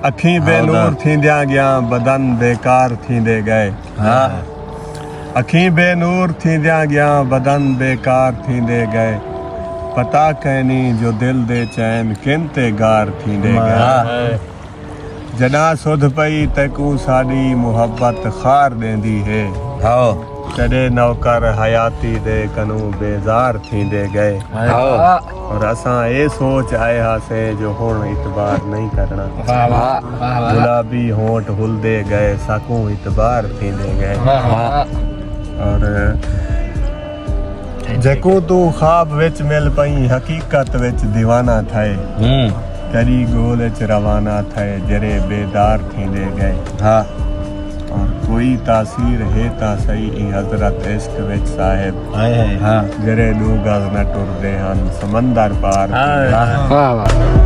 अखी बेनूर थींदियां गया बदन बेकार थींदे गए अखी बेनूर थींदियां गया बदन बेकार थींदे गए पता कहनी जो दिल दे चैन किन ते गार थींदे गए जॾा सुध पई तकू साडी मुहब्बत खार देंदी है तॾे नौकर हयाती दे कनू बेजार थींदे गए और असां ये सोच आए हासे जो हुण इतबार नहीं करना गुलाबी होंठ हुलदे गए साकू इतबार थींदे गए और जेको तू ख्वाब विच मिल पई हकीकत विच दीवाना थे करी गोल च रवाना थे जरे बेदार थींदे गए और कोई तासीर है ता सही ई हजरत इश्क विच साहिब जरे दो गज न टुरदे हन समंदर पार